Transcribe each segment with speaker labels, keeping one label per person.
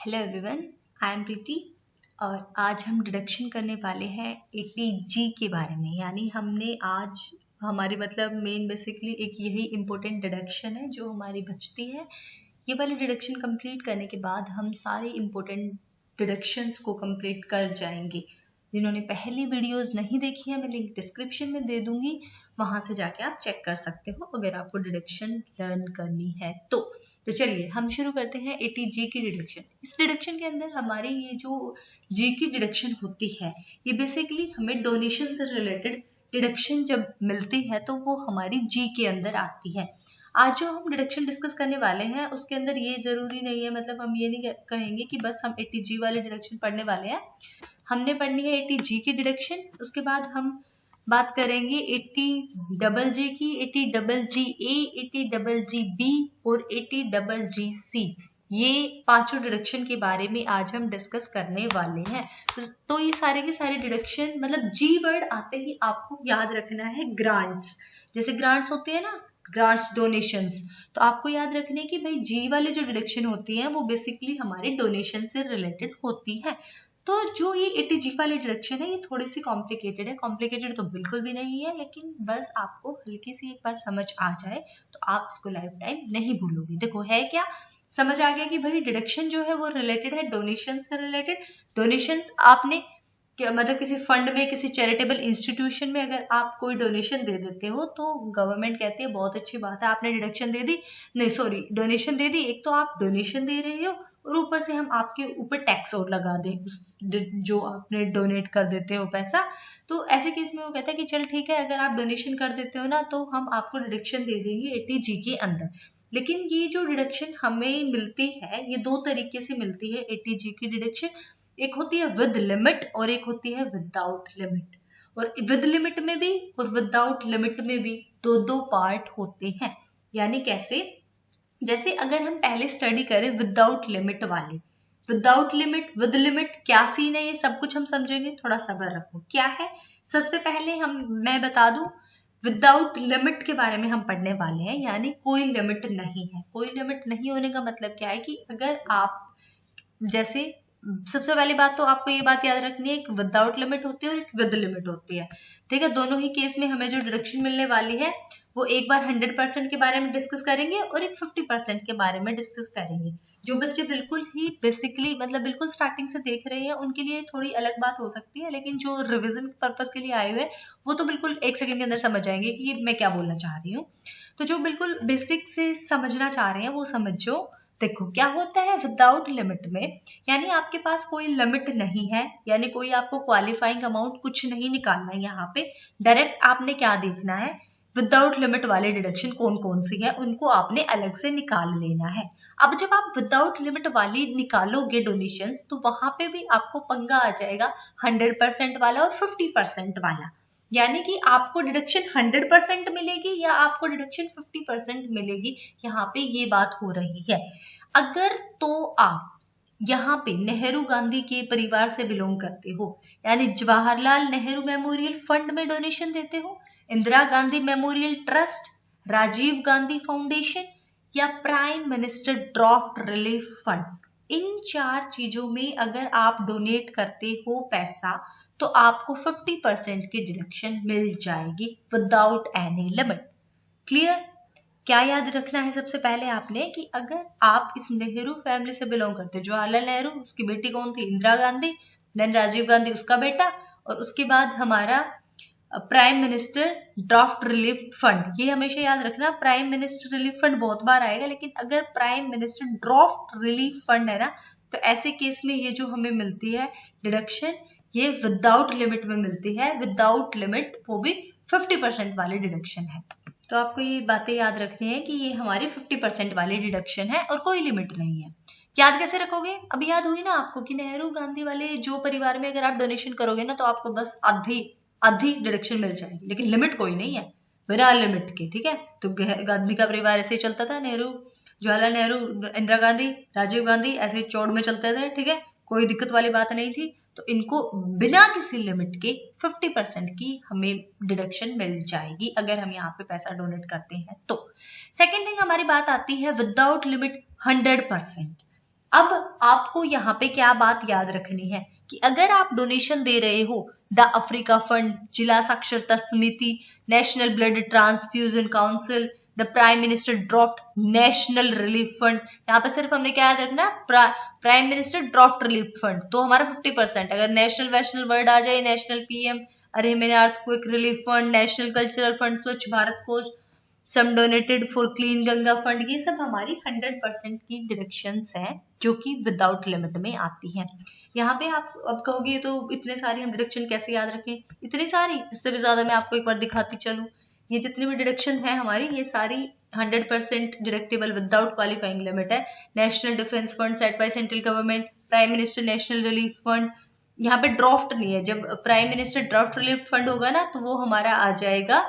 Speaker 1: Hello everyone, I am प्रीति और आज हम डिडक्शन करने वाले हैं 80G के बारे में। यानी हमने आज हमारी मेन बेसिकली एक यही इम्पोर्टेंट डिडक्शन है जो हमारी बचती है। ये वाली डिडक्शन कंप्लीट करने के बाद हम सारे इम्पोर्टेंट डिडक्शंस को कंप्लीट कर जाएंगे। जिन्होंने पहली वीडियोस नहीं देखी है मैं लिंक डिस्क्रिप्शन में दे दूंगी, वहां से जाके आप चेक कर सकते हो अगर आपको डिडक्शन लर्न करनी है तो चलिए हम शुरू करते हैं 80G की डिडक्शन। इस डिडक्शन के अंदर हमारी ये जो जी की डिडक्शन होती है ये बेसिकली हमें डोनेशन से रिलेटेड डिडक्शन जब मिलती है तो वो हमारी जी के अंदर आती है। आज जो हम डिडक्शन डिस्कस करने वाले हैं उसके अंदर ये जरूरी नहीं है, हम ये नहीं कहेंगे कि बस हम 80G वाले डिडक्शन पढ़ने वाले हैं। हमने पढ़नी है 80G की डिडक्शन, उसके बाद हम बात करेंगे 80GG की, 80GGA, 80GGB और 80GGC। ये पांचों डिडक्शन के बारे में आज हम डिस्कस करने वाले हैं। तो ये सारे के सारे डिडक्शन जी वर्ड आते ही आपको याद रखना है ग्रांट्स। जैसे ग्रांट्स होते हैं ना, ग्रांट्स डोनेशंस, तो आपको याद रखने की भाई जी वाले जो डिडक्शन होती हैं वो बेसिकली हमारे डोनेशन से रिलेटेड होती है। तो जो ये 80G वाली डिडक्शन है ये थोड़ी सी कॉम्प्लिकेटेड है। कॉम्प्लिकेटेड तो बिल्कुल भी नहीं है, लेकिन बस आपको हल्की सी एक बार समझ आ जाए तो आप इसको लाइफ टाइम नहीं भूलोगे। देखो है क्या, समझ आ गया कि भाई डिडक्शन जो है वो रिलेटेड है डोनेशन से रिलेटेड। डोनेशंस आपने किसी फंड में, किसी चैरिटेबल इंस्टीट्यूशन में अगर आप कोई डोनेशन दे देते हो तो गवर्नमेंट कहती है बहुत अच्छी बात है, आपने डिडक्शन दे दी, नहीं सॉरी डोनेशन दे दी। एक तो आप डोनेशन दे रहे हो और ऊपर से हम आपके ऊपर टैक्स और लगा दें उस जो आपने डोनेट कर देते हो पैसा। तो ऐसे केस में वो कहता है कि चल ठीक है, अगर आप डोनेशन कर देते हो ना तो हम आपको डिडक्शन दे देंगे 80G के अंदर। लेकिन ये जो डिडक्शन हमें मिलती है ये दो तरीके से मिलती है 80G की डिडक्शन। एक होती है विद लिमिट और एक होती है विदाउट लिमिट। और विद लिमिट में भी और विदाउट लिमिट में भी दो दो पार्ट होते हैं। यानी कैसे, जैसे अगर हम पहले स्टडी करें विदाउट लिमिट वाले, विदाउट लिमिट विद लिमिट क्या सीन है ये सब कुछ हम समझेंगे, थोड़ा सब्र रखो। क्या है, सबसे पहले मैं बता दूं विदाउट लिमिट के बारे में हम पढ़ने वाले हैं। यानी कोई लिमिट नहीं है। कोई लिमिट नहीं होने का मतलब क्या है कि अगर आप जैसे, सबसे पहली बात तो आपको ये बात याद रखनी है, एक विदाउट लिमिट होती है और एक विद लिमिट होती है। ठीक है, दोनों ही केस में हमें जो डिडक्शन मिलने वाली है वो एक बार 100% के बारे में डिस्कस करेंगे और एक 50% के बारे में डिस्कस करेंगे। जो बच्चे बिल्कुल ही बेसिकली बिल्कुल स्टार्टिंग से देख रहे हैं उनके लिए थोड़ी अलग बात हो सकती है, लेकिन जो रिविजन पर्पज के लिए आए हुए हैं वो तो बिल्कुल एक सेकंड के अंदर समझ जाएंगे कि मैं क्या बोलना चाह रही हूँ। तो जो बिल्कुल बेसिक से समझना चाह रहे हैं वो समझो। देखो क्या होता है विदाउट लिमिट में, यानी आपके पास कोई लिमिट नहीं है, यानी कोई आपको क्वालिफाइंग अमाउंट कुछ नहीं निकालना है। यहाँ पे डायरेक्ट आपने क्या देखना है, विदाउट लिमिट वाले डिडक्शन कौन कौन सी है उनको आपने अलग से निकाल लेना है। अब जब आप विदाउट लिमिट वाली निकालोगे डोनेशंस तो वहां पे भी आपको पंगा आ जाएगा 100% वाला और 50% वाला। यानी कि आपको डिडक्शन 100% मिलेगी या आपको डिडक्शन 50% मिलेगी, यहाँ पे ये बात हो रही है। अगर तो आप यहाँ पे नेहरू गांधी के परिवार से बिलोंग करते हो, यानी जवाहरलाल नेहरू मेमोरियल फंड में डोनेशन देते हो, Indira Gandhi memorial trust, Rajiv Gandhi foundation या prime minister draft relief fund, इन चार चीजों में अगर आप डोनेट करते हो पैसा तो आपको 50% की डिडक्शन मिल जाएगी विदाउट एनी लिमिट। क्लियर? क्या याद रखना है सबसे पहले आपने कि अगर आप इस नेहरू फैमिली से बिलोंग करते हो, जवाहरलाल नेहरू, उसकी बेटी कौन थी, इंदिरा गांधी, देन राजीव गांधी उसका बेटा, और उसके बाद हमारा prime minister draft relief fund. ये हमेशा याद रखना, प्राइम मिनिस्टर रिलीफ फंड बहुत बार आएगा, लेकिन अगर prime minister draft relief fund है ना तो ऐसे केस में ये जो हमें मिलती है डिडक्शन ये विदाउट लिमिट में मिलती है। विदाउट लिमिट वो भी 50% वाली डिडक्शन है। तो आपको ये बातें याद रखनी है कि ये हमारी 50% वाली डिडक्शन है और कोई लिमिट नहीं है। याद कैसे रखोगे, अभी याद हुई ना आपको कि नेहरू गांधी वाले जो परिवार में अगर आप डोनेशन करोगे ना तो आपको बस आधी डिडक्शन मिल जाएगी, लेकिन लिमिट कोई नहीं है बिना लिमिट के। ठीक है, तो गांधी का परिवार ऐसे ही चलता था, नेहरू, जवाहरलाल नेहरू, इंदिरा गांधी, राजीव गांधी ऐसे चौड़ में चलते थे। ठीक है, कोई दिक्कत वाली बात नहीं थी। तो इनको बिना किसी लिमिट के 50% की हमें डिडक्शन मिल जाएगी अगर हम यहाँ पे पैसा डोनेट करते हैं तो। सेकेंड थिंग हमारी बात आती है विदाउट लिमिट 100%। अब आपको यहाँ पे क्या बात याद रखनी है कि अगर आप डोनेशन दे रहे हो द अफ्रीका फंड, जिला साक्षरता समिति, national blood transfusion council, the prime minister draft national relief fund, यहाँ पे सिर्फ हमने क्या याद रखना, prime minister draft relief fund, तो हमारा 50%। अगर नेशनल वैशनल वर्ड आ जाए, नेशनल पीएम, अरे मैंने earthquake relief fund, national cultural fund, Swachh Bharat Kosh, some donated for clean Ganga fund, ये सब हमारी 100% की डिडक्शंस हैं जो कि विदाउट लिमिट में आती हैं। यहाँ पे आप अब कहोगे तो इतने सारी हम डिडक्शन कैसे याद रखें, इतनी सारी, इससे भी ज्यादा मैं आपको एक बार दिखाती चलूं। ये जितनी भी डिडक्शन है हमारी, ये सारी 100% डिडक्टेबल विदाउट क्वालिफाइंग लिमिट है। National defence fund set by central government, prime minister national relief fund, यहाँ पे ड्राफ्ट नहीं है, जब prime minister draft relief fund होगा ना तो वो हमारा आ जाएगा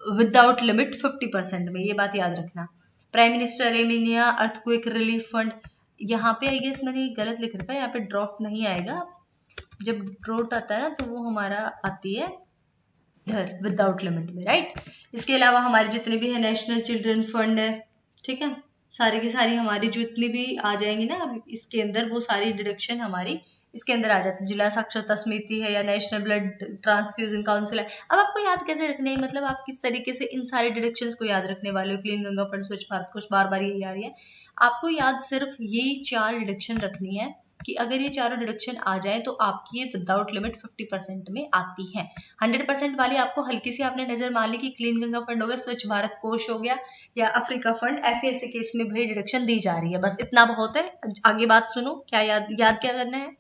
Speaker 1: विदाउट लिमिट 50% में, ये बात याद रखना। Prime minister Armenia earthquake relief fund, यहाँ पे आई गेस मैंने गलत लिख रखा है, यहाँ पे ड्राफ्ट नहीं आएगा, जब ड्राफ्ट आता है ना तो वो हमारा आती है इधर विदाउट लिमिट में, राइट। इसके अलावा हमारे जितने भी है नेशनल चिल्ड्रन फंड है, ठीक है, सारी की सारी हमारी जो इतनी भी आ जाएंगी ना इसके अंदर, वो सारी डिडक्शन हमारी इसके अंदर आ जाती है। जिला साक्षरता समिति है या नेशनल ब्लड ट्रांसफ्यूजन काउंसिल है। अब आपको याद कैसे रखने है, मतलब आप किस तरीके से इन सारे डिडक्शंस को याद रखने वाले हो। क्लीन गंगा फंड, स्वच्छ भारत कोष, बार बार ये आ रही है, आपको याद सिर्फ ये 4 डिडक्शन रखनी है कि अगर ये चारों डिडक्शन आ जाए तो आपकी ये विदाउट लिमिट 50% में आती है। 100% वाली आपको हल्की सी आपने नजर मार ली कि क्लीन गंगा फंड हो गया, स्वच्छ भारत कोष हो गया या अफ्रीका फंड, ऐसे ऐसे केस में भी डिडक्शन दी जा रही है, बस इतना बहुत है। आगे बात सुनो, क्या याद क्या करना है।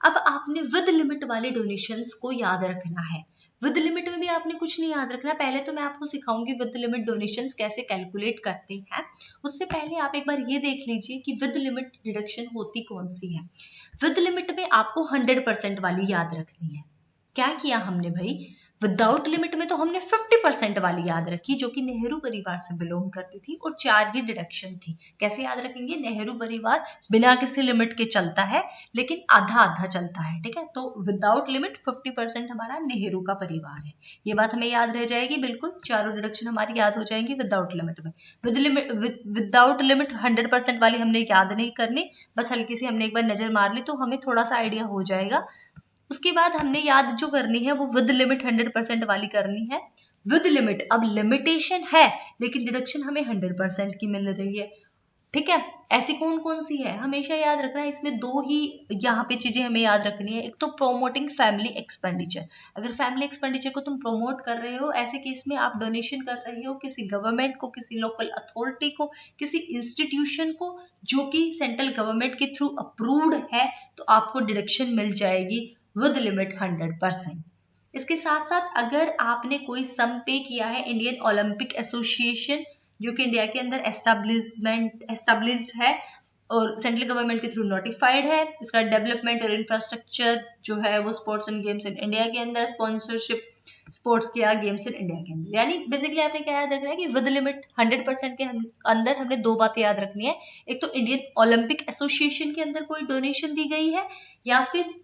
Speaker 1: अब आपने विद लिमिट वाले डोनेशंस को याद रखना है। विद लिमिट में भी आपने कुछ नहीं याद रखना, पहले तो मैं आपको सिखाऊंगी विद लिमिट डोनेशंस कैसे कैलकुलेट करते हैं। उससे पहले आप एक बार ये देख लीजिए कि विद लिमिट डिडक्शन होती कौन सी है। विद लिमिट में आपको 100% वाली याद रखनी है। क्या किया हमने भाई, विदाउट लिमिट में तो हमने 50% वाली याद रखी जो कि नेहरू परिवार से बिलोंग करती थी और 4 ही डिडक्शन थी। कैसे याद रखेंगे, नेहरू परिवार बिना किसी लिमिट के चलता है लेकिन आधा आधा चलता है, ठीक है। तो विदाउट लिमिट 50% हमारा नेहरू का परिवार है, ये बात हमें याद रह जाएगी बिल्कुल। चारों डिडक्शन हमारी याद हो जाएंगी विदाउट लिमिट में। विदाउट लिमिट 100% वाली हमने याद नहीं करनी, बस हल्की सी हमने एक बार नजर मार ली तो हमें थोड़ा सा आइडिया हो जाएगा। उसके बाद हमने याद जो करनी है वो विद लिमिट 100% वाली करनी है। विद लिमिट, अब लिमिटेशन है लेकिन डिडक्शन हमें 100% की मिल रही है, ठीक है। ऐसी कौन कौन सी है, हमेशा याद रखना है। इसमें 2 ही यहाँ पे चीजें हमें याद रखनी है। एक तो प्रोमोटिंग फैमिली एक्सपेंडिचर, अगर फैमिली एक्सपेंडिचर को तुम प्रोमोट कर रहे हो, ऐसे केस में आप डोनेशन कर रहे हो किसी गवर्नमेंट को, किसी लोकल अथॉरिटी को, किसी इंस्टीट्यूशन को जो कि सेंट्रल गवर्नमेंट के थ्रू अप्रूव्ड है, तो आपको डिडक्शन मिल जाएगी विद लिमिट 100%। इसके साथ साथ अगर आपने कोई सम पे किया है इंडियन ओलंपिक एसोसिएशन जो कि इंडिया के अंदर एस्टेब्लिश्ड है और सेंट्रल गवर्नमेंट के थ्रू नोटिफाइड है, इसका डेवलपमेंट और इंफ्रास्ट्रक्चर जो है वो sports and games in India के अंदर, स्पॉन्सरशिप स्पोर्ट्स किया गेम्स इन इंडिया के अंदर, यानी बेसिकली आपने क्या याद रखना है कि विद लिमिट 100% के अंदर हमने 2 बातें याद रखनी है। एक तो इंडियन ओलंपिक एसोसिएशन के अंदर कोई डोनेशन दी गई है या फिर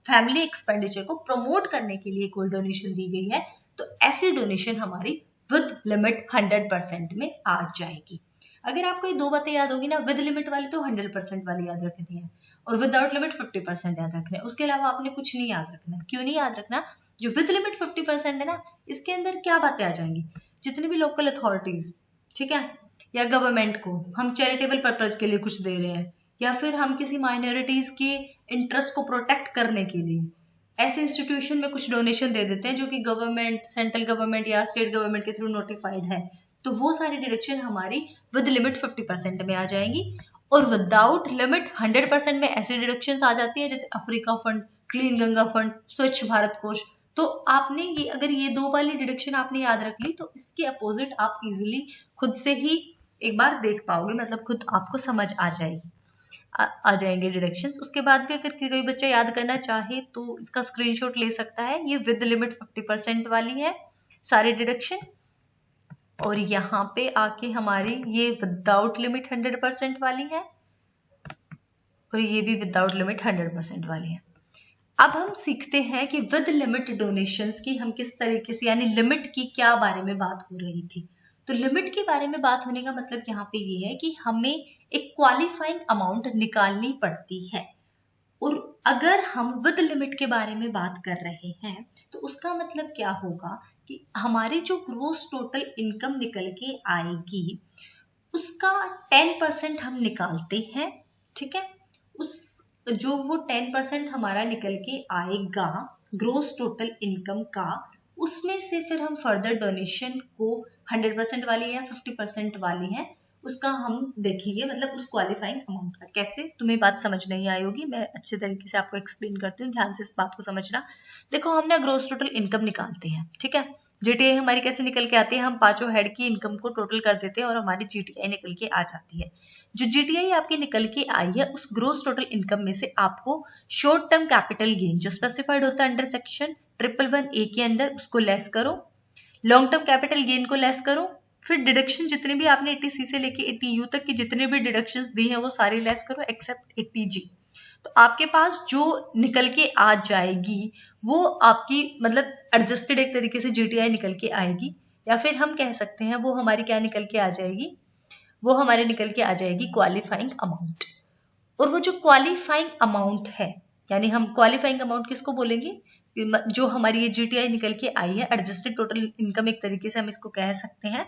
Speaker 1: फैमिली एक्सपेंडिचर को प्रमोट करने के लिए कोई डोनेशन दी गई है, तो ऐसी डोनेशन हमारी विद लिमिट 100% में आ जाएगी। अगर आपको ये 2 बातें याद होगी ना, विद लिमिट वाली तो 100% वाली याद रखनी है और विदाउट लिमिट 50% याद रखना है। उसके अलावा आपने कुछ नहीं याद रखना। क्यों नहीं याद रखना, जो विद लिमिट 50% है ना, इसके अंदर क्या बातें आ जाएंगी, जितनी भी लोकल अथॉरिटीज, ठीक है, या गवर्नमेंट को हम चैरिटेबल पर्पज के लिए कुछ दे रहे हैं या फिर हम किसी माइनॉरिटीज के इंटरेस्ट को प्रोटेक्ट करने के लिए ऐसे इंस्टीट्यूशन में कुछ डोनेशन दे देते हैं जो कि गवर्नमेंट, सेंट्रल गवर्नमेंट या स्टेट गवर्नमेंट के थ्रू नोटिफाइड है, तो वो सारी डिडक्शन हमारी विद लिमिट 50% में आ जाएंगी। और विदाउट लिमिट 100% में ऐसी डिडक्शंस आ जाती है जैसे Africa fund, clean Ganga fund, Swachh Bharat कोष। तो आपने ये अगर ये 2 वाली डिडक्शन आपने याद रख ली तो इसके अपोजिट आप इजिली खुद से ही एक बार देख पाओगे, मतलब खुद आपको समझ आ जाएगी, आ जाएंगे डिडक्शंस। उसके बाद भी अगर कोई बच्चा याद करना चाहे तो इसका स्क्रीनशॉट ले सकता है। ये विद लिमिट 50% वाली है सारे डिडक्शन, और यहाँ पे आके हमारी ये विदाउट लिमिट 100% वाली है और ये भी विदाउट लिमिट 100% वाली है। अब हम सीखते हैं कि विद लिमिट डोनेशंस की हम किस तरीके से, यानी लिमिट की क्या बारे में बात हो रही थी। तो लिमिट के बारे में बात होने का मतलब यहाँ पे ये है कि हमें एक क्वालिफाइंग अमाउंट निकालनी पड़ती है। और अगर हम विद लिमिट के बारे में बात कर रहे हैं तो उसका मतलब क्या होगा कि हमारी जो ग्रोस टोटल इनकम निकल के आएगी उसका 10% हम निकालते हैं, ठीक है। उस जो वो 10% हमारा निकल के आएगा ग्रोस टोटल इनकम का, उसमें से फिर हम फर्दर डोनेशन को 100% वाली या 50% वाली है उसका हम देखेंगे, मतलब उस क्वालिफाइंग अमाउंट का। कैसे, तुम्हें बात समझ नहीं आई होगी, मैं अच्छे तरीके से आपको एक्सप्लेन करती हूँ, ध्यान से इस बात को समझना। देखो हम ना ग्रोस टोटल इनकम निकालते हैं, ठीक है। जीटीआई हमारी कैसे निकल के आती है, हम पांचों हेड की इनकम को टोटल कर देते हैं और हमारी जीटीआई निकल के आ जाती है। जो जीटीआई आपकी निकल के आई है उस ग्रोस टोटल इनकम में से आपको शॉर्ट टर्म कैपिटल गेन जो स्पेसिफाइड होता है अंडर सेक्शन 111A के अंदर उसको लेस करो, लॉन्ग टर्म कैपिटल गेन को लेस करो, फिर डिडक्शन जितने भी आपने 80C से लेके 80U तक की जितने भी डिडक्शंस दी हैं वो सारी लेस करो एक्सेप्ट 80G। तो आपके पास जो निकल के आ जाएगी वो आपकी मतलब एडजस्टेड एक तरीके से जीटीआई निकल के आएगी, या फिर हम कह सकते हैं वो हमारी क्या निकल के आ जाएगी, वो हमारे निकल के आ जाएगी क्वालिफाइंग अमाउंट। और वो जो क्वालिफाइंग अमाउंट है, यानी हम क्वालिफाइंग अमाउंट किसको बोलेंगे, जो हमारी ये जीटीआई निकल के आई है एडजस्टेड टोटल इनकम एक तरीके से हम इसको कह सकते हैं,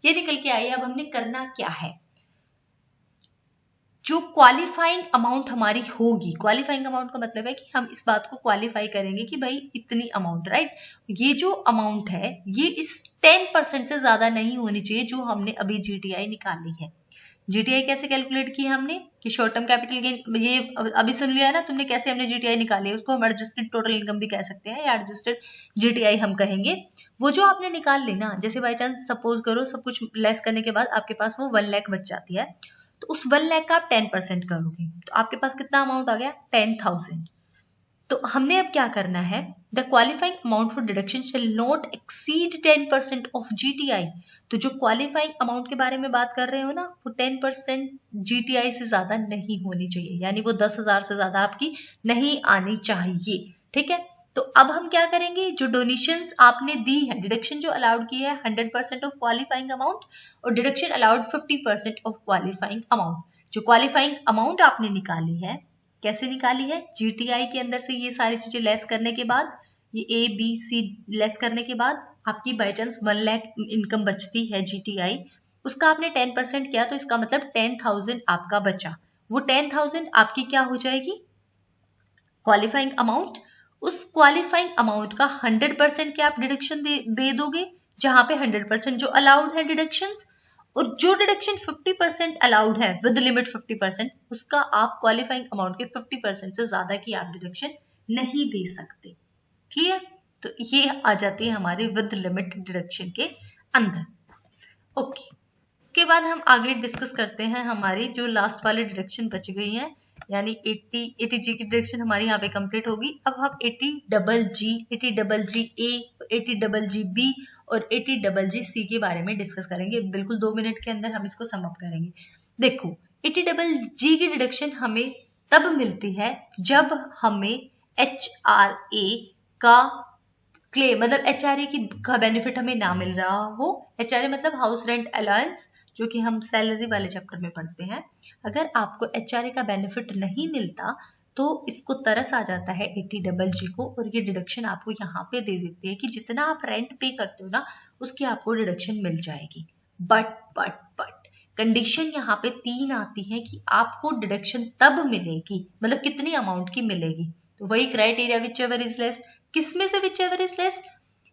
Speaker 1: ये निकल के आई है। अब हमने करना क्या है, जो क्वालिफाइंग अमाउंट हमारी होगी, क्वालिफाइंग अमाउंट का मतलब है कि हम इस बात को क्वालिफाई करेंगे कि भाई इतनी अमाउंट, राइट, ये जो अमाउंट है ये इस 10% से ज्यादा नहीं होनी चाहिए जो हमने अभी जीटीआई निकाली है। जीटीआई कैसे कैलकुलेट की हमने कि शॉर्ट टर्म कैपिटल गेन, ये अभी सुन लिया ना तुमने कैसे हमने जीटीआई निकाली है, उसको हम एडजस्टेड टोटल इनकम भी कह सकते हैं या एडजस्टेड जीटीआई हम कहेंगे। वो जो आपने निकाल ली ना, जैसे बाई चांस सपोज करो सब कुछ लेस करने के बाद आपके पास वो 1 लाख बच जाती है, तो उस 1 लाख का आप 10% करोगे तो आपके पास कितना अमाउंट आ गया 10,000। तो हमने अब क्या करना है, the qualifying amount for deduction shall not exceed 10% of GTI. तो जो क्वालिफाइंग अमाउंट के बारे में बात कर रहे हो ना वो 10% जीटीआई से ज्यादा नहीं होनी चाहिए, यानी वो 10,000 से ज्यादा आपकी नहीं आनी चाहिए, ठीक है। तो अब हम क्या करेंगे, जो डोनेशंस आपने दी है, डिडक्शन जो अलाउड की है 100% ऑफ क्वालिफाइंग अमाउंट और deduction allowed 50% of qualifying amount. जो क्वालिफाइंग अमाउंट आपने निकाली है, कैसे निकाली है, जीटीआई के अंदर से ये सारी चीजें लेस करने के बाद, ये ए बी सी लेस करने के बाद आपकी बाई चांस 1 लाख इनकम बचती है जीटीआई, उसका आपने 10% किया तो इसका मतलब 10,000 आपका बचा। वो 10,000 आपकी क्या हो जाएगी क्वालिफाइंग अमाउंट। उस क्वालिफाइंग अमाउंट का 100% क्या आप डिडक्शन दे दोगे, जहां पे 100% जो अलाउड है डिडक्शंस, और जो डिडक्शन 50% अलाउड है विद लिमिट 50%, उसका आप क्वालिफाइंग अमाउंट के 50% से ज्यादा की आप डिडक्शन नहीं दे सकते। क्लियर, तो ये आ जाती है हमारे विद लिमिट डिडक्शन के अंदर। ओके, के बाद हम आगे डिस्कस करते हैं हमारी जो लास्ट वाली डिडक्शन बच गई है, यानी 80G की डिडक्शन हमारी यहाँ पे कंप्लीट होगी। अब हम 80GG, 80GA, 80GB और 80GC के बारे में डिस्कस करेंगे। बिल्कुल 2 मिनट के अंदर हम इसको सम अप करेंगे। देखो 80GG की डिडक्शन हमें तब मिलती है जब हमें HRA का क्लेम, मतलब HRA का बेनिफिट हमें ना मिल रहा हो। HRA मतलब हाउस रेंट अलाउंस, जो कि हम सैलरी वाले चैप्टर में पढ़ते हैं। अगर आपको HRA का बेनिफिट नहीं मिलता तो इसको तरस आ जाता है 80GG को, और ये डिडक्शन आपको यहाँ पे दे देती है कि जितना आप रेंट पे करते हो ना उसकी आपको डिडक्शन मिल जाएगी। बट कंडीशन यहाँ पे 3 आती है कि आपको डिडक्शन तब मिलेगी, मतलब कितनी अमाउंट की मिलेगी, तो वही criteria which ever is less. किसमें से विच एवर इज लेस,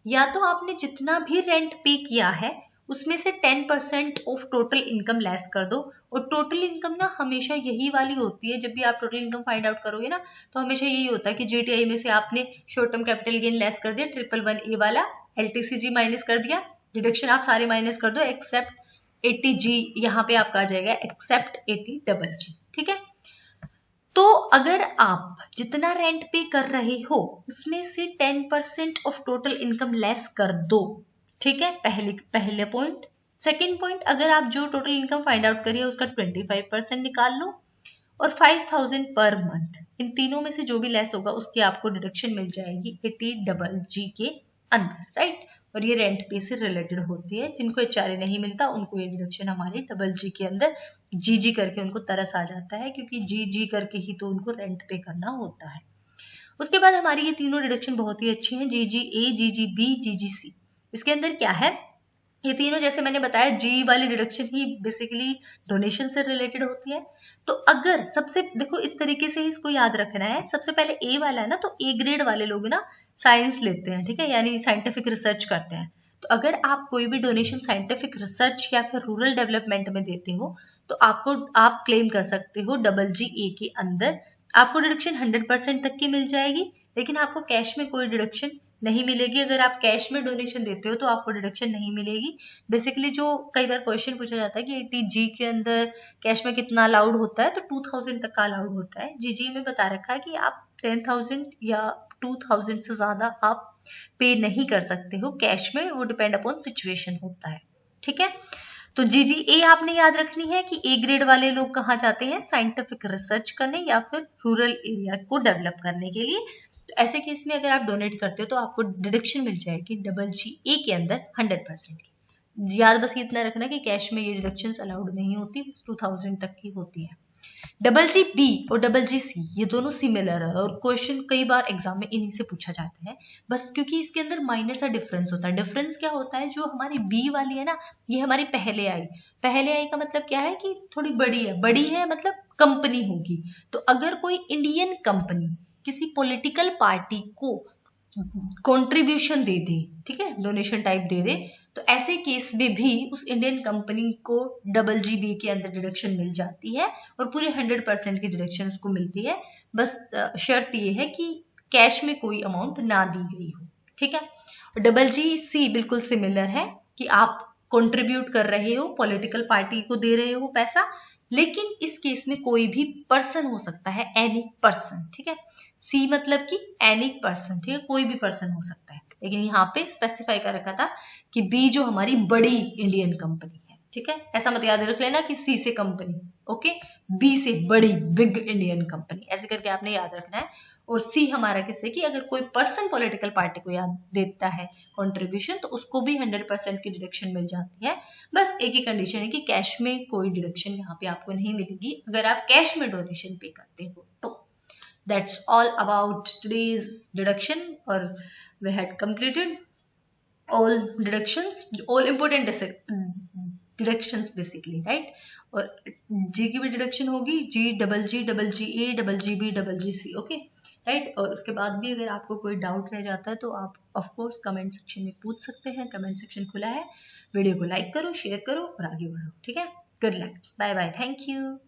Speaker 1: या तो आपने जितना भी रेंट पे किया है उसमें से 10% ऑफ टोटल इनकम लेस कर दो। और टोटल इनकम ना हमेशा यही वाली होती है, जब भी आप टोटल इनकम फाइंड आउट करोगे ना तो हमेशा यही होता है कि जीटीआई में से आपने short term capital gain less कर दिया, 111A वाला, LTCG माइनस कर दिया, डिडक्शन आप सारे माइनस कर दो एक्सेप्ट 80G, यहाँ पे आपका आ जाएगा एक्सेप्ट 80GG, ठीक है। तो अगर आप जितना रेंट पे कर रहे हो उसमें से 10% ऑफ टोटल इनकम लेस कर दो, ठीक है, पहले पॉइंट। सेकंड पॉइंट, अगर आप जो टोटल इनकम फाइंड आउट करिए उसका 25% निकाल लो, और 5,000 पर मंथ, इन तीनों में से जो भी लेस होगा उसकी आपको डिडक्शन मिल जाएगी 80GG के अंदर, राइट। और ये रेंट पे से रिलेटेड होती है। जिनको HRA नहीं मिलता उनको ये डिडक्शन हमारे डबल जी के अंदर जी करके उनको तरस आ जाता है, क्योंकि जी करके ही तो उनको रेंट पे करना होता है। उसके बाद हमारी ये तीनों डिडक्शन बहुत ही अच्छी हैं, GGA, GGB, GGC। इसके अंदर क्या है, ये तीनों जैसे मैंने बताया जी वाली डिडक्शन ही बेसिकली डोनेशन से रिलेटेड होती है। तो अगर सबसे देखो इस तरीके से इसको याद रखना है, सबसे पहले ए वाला है ना, तो ए ग्रेड वाले लोग ना साइंस लेते हैं, ठीक है, यानी साइंटिफिक रिसर्च करते हैं। तो अगर आप कोई भी डोनेशन साइंटिफिक रिसर्च या फिर रूरल डेवलपमेंट में देते हो तो आप क्लेम कर सकते हो डबल जी ए के अंदर। आपको डिडक्शन 100% तक की मिल जाएगी, लेकिन आपको कैश में कोई डिडक्शन नहीं मिलेगी। अगर आप कैश में डोनेशन देते हो तो आपको डिडक्शन नहीं मिलेगी। बेसिकली जो कई बार क्वेश्चन पूछा जाता है कि 80G के अंदर कैश में कितना अलाउड होता है, तो 2000 तक का अलाउड होता है। GG में बता रखा है कि आप 10,000 या 2000 से ज्यादा आप पे नहीं कर सकते हो कैश में, वो डिपेंड अपॉन सिचुएशन होता है, ठीक है। तो GGA आपने याद रखनी है कि ए ग्रेड वाले लोग कहाँ जाते हैं, साइंटिफिक रिसर्च करने या फिर रूरल एरिया को डेवलप करने के लिए। तो ऐसे केस में अगर आप डोनेट करते हो तो आपको डिडक्शन मिल जाएगी डबल GA के अंदर 100% की। याद बस इतना रखना कि कैश में ये डिडक्शंस अलाउड नहीं होती, 2000 तक की होती है। डबल जी बी और डबल जी सी ये दोनों सिमिलर है और क्वेश्चन कई बार एग्जाम में इन्हीं से पूछा जाता है, बस क्योंकि इसके अंदर माइनर सा डिफरेंस होता है। डिफरेंस क्या होता है, जो हमारी बी वाली है ना, ये हमारी पहले आई का मतलब क्या है कि थोड़ी बड़ी है मतलब कंपनी होगी। तो अगर कोई इंडियन कंपनी किसी पॉलिटिकल पार्टी को कंट्रीब्यूशन दे दे, ठीक है, डोनेशन टाइप दे दे, तो ऐसे केस में भी उस इंडियन कंपनी को डबल जीबी के अंदर डिडक्शन मिल जाती है और पूरे 100% की डिडक्शन उसको मिलती है। बस शर्त ये है कि कैश में कोई अमाउंट ना दी गई हो, ठीक है। और डबल जी सी बिल्कुल सिमिलर है कि आप कंट्रीब्यूट कर रहे हो, पॉलिटिकल पार्टी को दे रहे हो पैसा, लेकिन इस केस में कोई भी पर्सन हो सकता है, एनी पर्सन, ठीक है। सी मतलब कि एनी पर्सन, ठीक है, कोई भी पर्सन हो सकता है, लेकिन यहाँ पे स्पेसिफाई कर रखा था कि बी जो हमारी बड़ी इंडियन कंपनी है, ठीक है। ऐसा मत याद रख लेना कि सी से कंपनी, ओके, बी से बड़ी बिग इंडियन कंपनी, ऐसे करके आपने याद रखना है। और सी हमारा किससे कि अगर कोई पर्सन पॉलिटिकल पार्टी को याद देता है कंट्रीब्यूशन तो उसको भी 100% की डिडक्शन मिल जाती है। बस एक ही कंडीशन है कि कैश में कोई डिडक्शन यहाँ पे आपको नहीं मिलेगी अगर आप कैश में डोनेशन पे करते हो तो। That's all about today's deduction, or we had completed all deductions, all important deductions basically, right? और जी की भी डिडक्शन होगी, G double G A double G B double G C, okay right. और उसके बाद भी अगर आपको कोई डाउट रह जाता है तो आप ऑफ कोर्स कमेंट सेक्शन में पूछ सकते हैं, कमेंट सेक्शन खुला है। वीडियो को लाइक करो, शेयर करो और आगे बढ़ो, ठीक है। Good luck, bye bye, thank you.